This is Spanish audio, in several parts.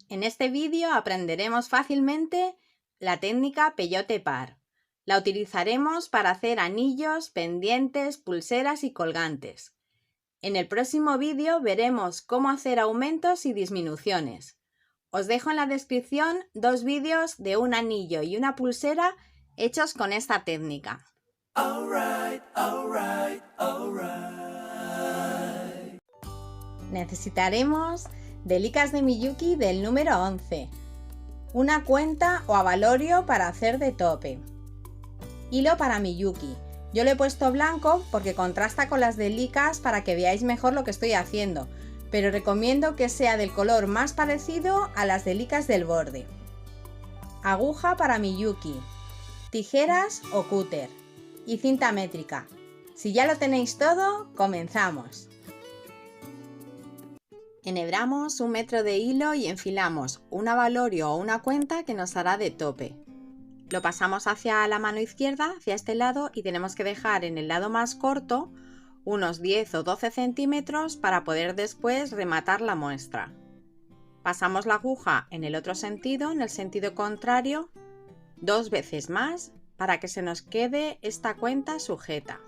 En este vídeo aprenderemos fácilmente la técnica peyote par. La utilizaremos para hacer anillos, pendientes, pulseras y colgantes. En el próximo vídeo veremos cómo hacer aumentos y disminuciones. Os dejo en la descripción dos vídeos de un anillo y una pulsera hechos con esta técnica. Necesitaremos delicas de Miyuki del número 11, una cuenta o avalorio para hacer de tope, hilo para Miyuki. Yo le he puesto blanco porque contrasta con las delicas para que veáis mejor lo que estoy haciendo, pero recomiendo que sea del color más parecido a las delicas del borde. Aguja para Miyuki, tijeras o cúter y cinta métrica. Si ya lo tenéis todo, comenzamos. Enhebramos 1 metro de hilo y enfilamos un avalorio o una cuenta que nos hará de tope. Lo pasamos hacia la mano izquierda, hacia este lado, y tenemos que dejar en el lado más corto unos 10 o 12 centímetros para poder después rematar la muestra. Pasamos la aguja en el otro sentido, en el sentido contrario, 2 veces más para que se nos quede esta cuenta sujeta.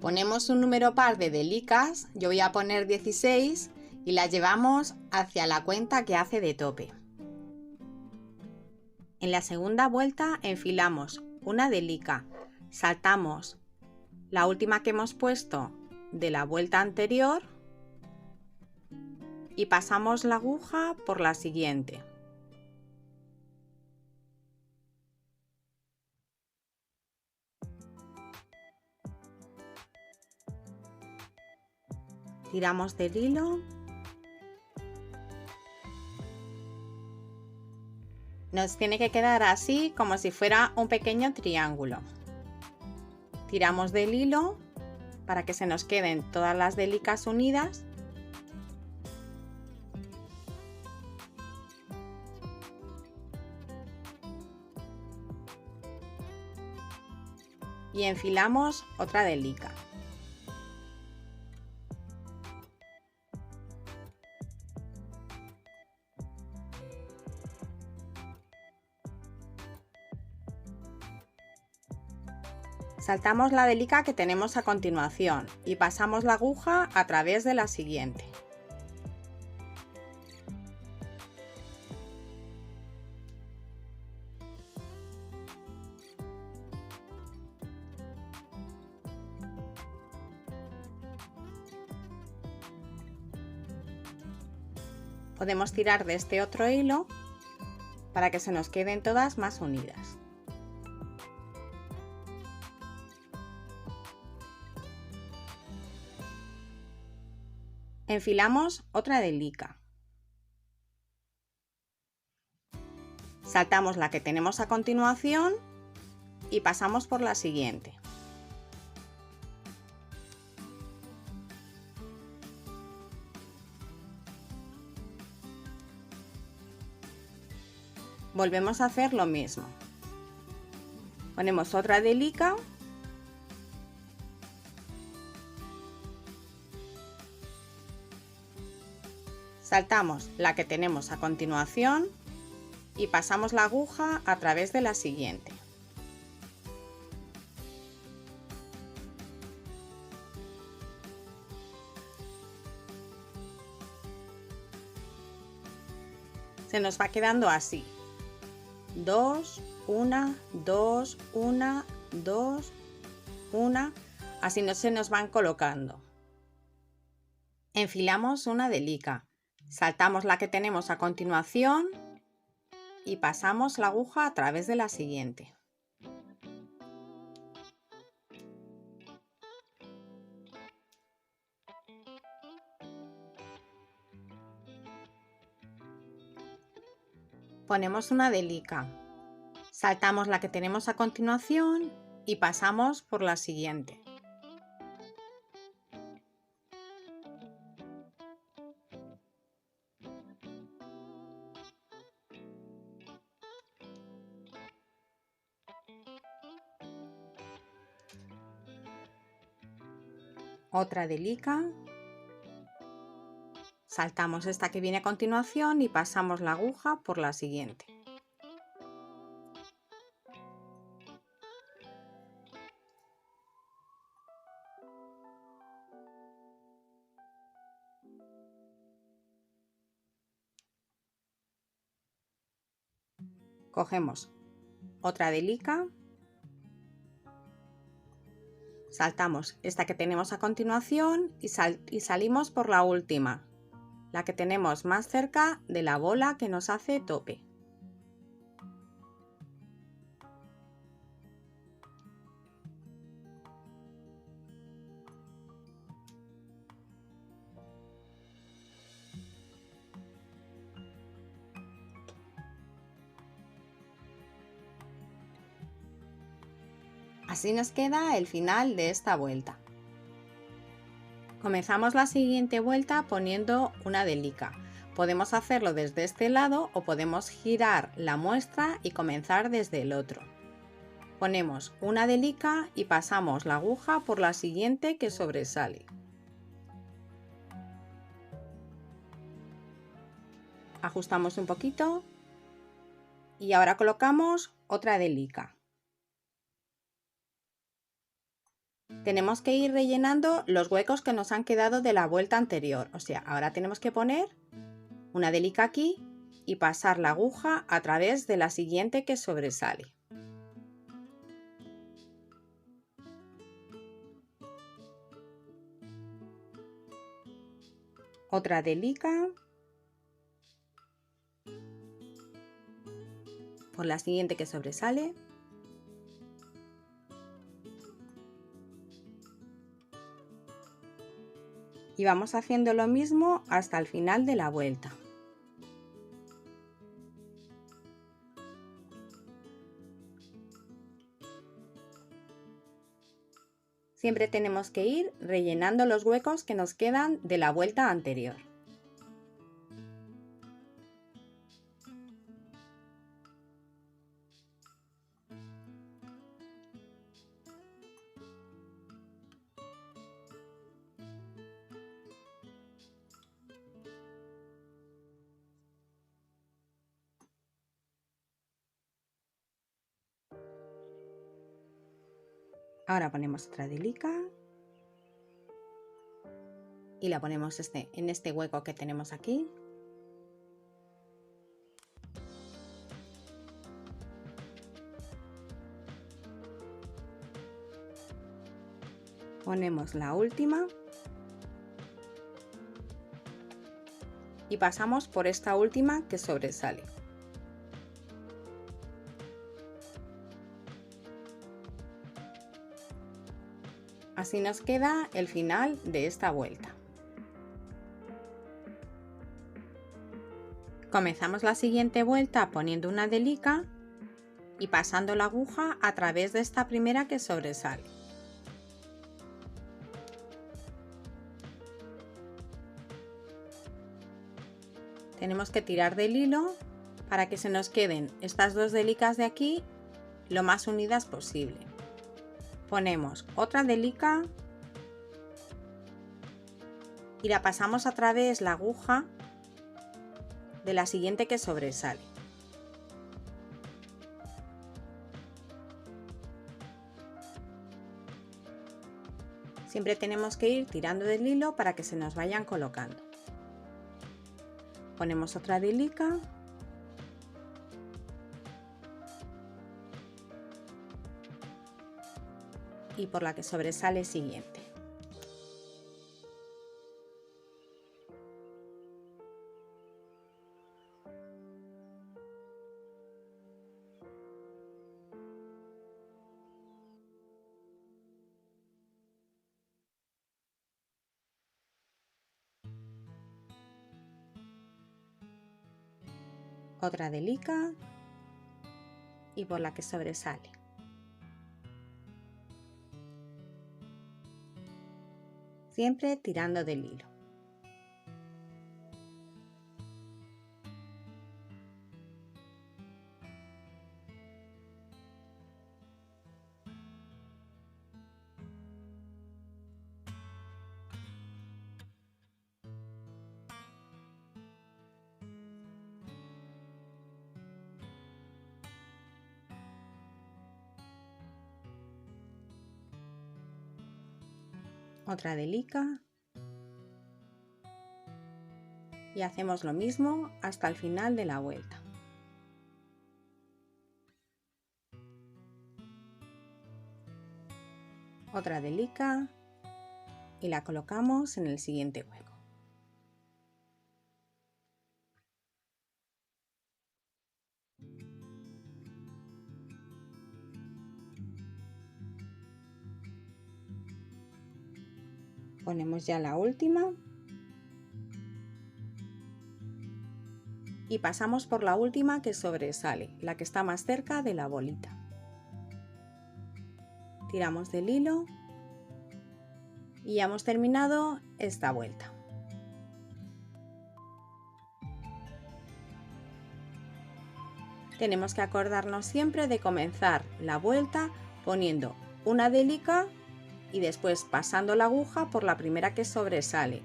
Ponemos un número par de delicas, yo voy a poner 16 y las llevamos hacia la cuenta que hace de tope. En la segunda vuelta enfilamos una delica, saltamos la última que hemos puesto de la vuelta anterior y pasamos la aguja por la siguiente. Tiramos del hilo. Nos tiene que quedar así como si fuera un pequeño triángulo. Tiramos del hilo para que se nos queden todas las delicas unidas. Y enfilamos otra delica. Saltamos la delica que tenemos a continuación y pasamos la aguja a través de la siguiente. Podemos tirar de este otro hilo para que se nos queden todas más unidas. Enfilamos otra delica. Saltamos la que tenemos a continuación y pasamos por la siguiente. Volvemos a hacer lo mismo. Ponemos otra delica. Saltamos la que tenemos a continuación y pasamos la aguja a través de la siguiente. Se nos va quedando así. 2, 1, 2, 1, 2, 1. Así no se nos van colocando. Enfilamos una delica. Saltamos la que tenemos a continuación y pasamos la aguja a través de la siguiente. Ponemos una delica. Saltamos la que tenemos a continuación y pasamos por la siguiente. otra delica, saltamos esta que viene a continuación y pasamos la aguja por la siguiente. Cogemos otra delica, saltamos esta que tenemos a continuación y salimos por la última, la que tenemos más cerca de la bola que nos hace tope. Así nos queda el final de esta vuelta. Comenzamos la siguiente vuelta poniendo una delica. Podemos hacerlo desde este lado o podemos girar la muestra y comenzar desde el otro. Ponemos una delica y pasamos la aguja por la siguiente que sobresale. Ajustamos un poquito y ahora colocamos otra delica. Tenemos que ir rellenando los huecos que nos han quedado de la vuelta anterior. O sea, ahora tenemos que poner una delica aquí y pasar la aguja a través de la siguiente que sobresale. Otra delica por la siguiente que sobresale. Y vamos haciendo lo mismo hasta el final de la vuelta. Siempre tenemos que ir rellenando los huecos que nos quedan de la vuelta anterior. Ahora ponemos otra delica y la ponemos en este hueco que tenemos aquí. Ponemos la última y pasamos por esta última que sobresale. Así nos queda el final de esta vuelta. Comenzamos la siguiente vuelta poniendo una delica y pasando la aguja a través de esta primera que sobresale. Tenemos que tirar del hilo para que se nos queden estas dos delicas de aquí lo más unidas posible. Ponemos otra delica y la pasamos a través la aguja de la siguiente que sobresale. Siempre tenemos que ir tirando del hilo para que se nos vayan colocando. Ponemos otra delica y por la que sobresale siguiente. Otra delica y por la que sobresale. Siempre tirando del hilo. otra delica y hacemos lo mismo hasta el final de la vuelta. Otra delica y la colocamos en el siguiente hueco. Ponemos ya la última y pasamos por la última que sobresale, la que está más cerca de la bolita. Tiramos del hilo y ya hemos terminado esta vuelta. Tenemos que acordarnos siempre de comenzar la vuelta poniendo una delica y después pasando la aguja por la primera que sobresale.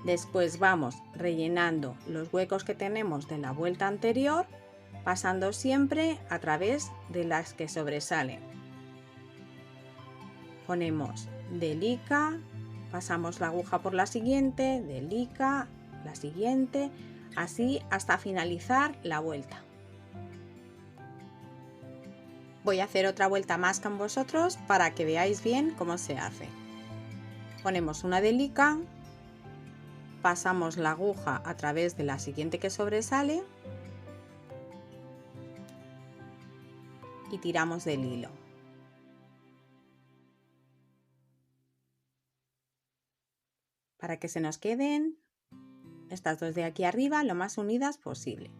Después vamos rellenando los huecos que tenemos de la vuelta anterior, pasando siempre a través de las que sobresalen. Ponemos delica, pasamos la aguja por la siguiente, delica, la siguiente, así hasta finalizar la vuelta. Voy a hacer otra vuelta más con vosotros para que veáis bien cómo se hace. Ponemos una delica, pasamos la aguja a través de la siguiente que sobresale y tiramos del hilo. Para que se nos queden estas dos de aquí arriba lo más unidas posible.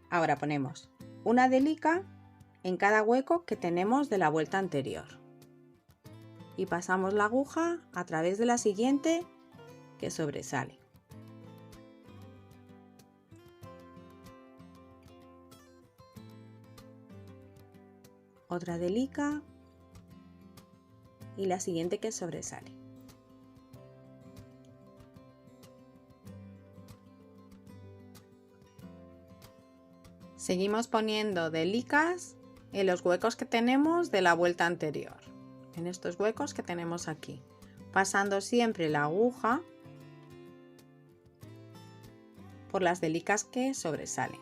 Ahora ponemos una delica en cada hueco que tenemos de la vuelta anterior y pasamos la aguja a través de la siguiente que sobresale. Otra delica y la siguiente que sobresale. Seguimos poniendo delicas en los huecos que tenemos de la vuelta anterior, en estos huecos que tenemos aquí, pasando siempre la aguja por las delicas que sobresalen.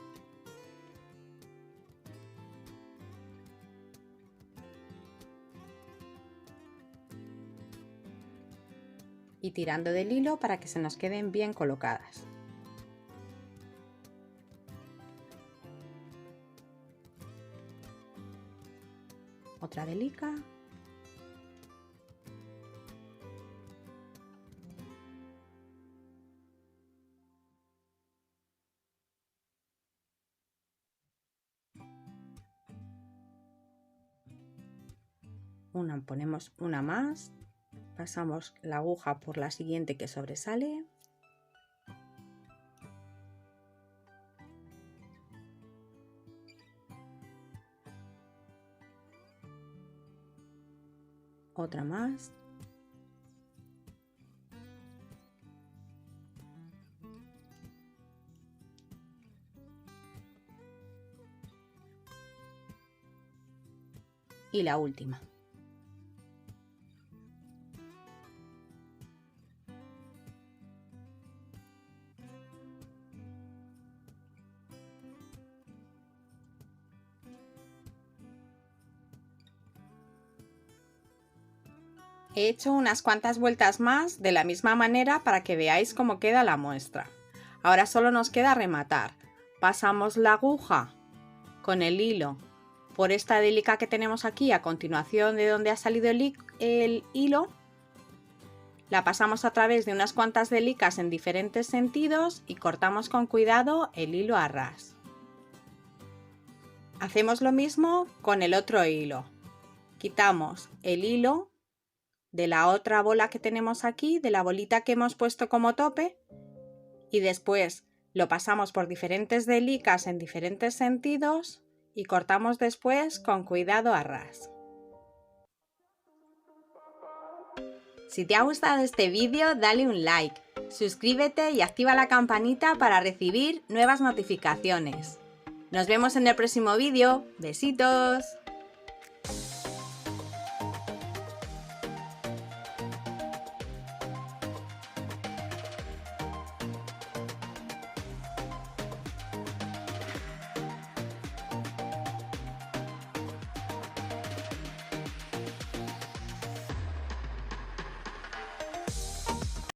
Y tirando del hilo para que se nos queden bien colocadas. Otra delica. Ponemos una más, pasamos la aguja por la siguiente que sobresale. Otra más. Y la última. He hecho unas cuantas vueltas más de la misma manera para que veáis cómo queda la muestra. Ahora solo nos queda rematar. Pasamos la aguja con el hilo por esta delica que tenemos aquí a continuación de donde ha salido el hilo. La pasamos a través de unas cuantas delicas en diferentes sentidos y cortamos con cuidado el hilo a ras. Hacemos lo mismo con el otro hilo. Quitamos el hilo de la otra bola que tenemos aquí, de la bolita que hemos puesto como tope, y después lo pasamos por diferentes delicas en diferentes sentidos y cortamos después con cuidado a ras. Si te ha gustado este vídeo, dale un like, suscríbete y activa la campanita para recibir nuevas notificaciones. Nos vemos en el próximo vídeo. ¡Besitos!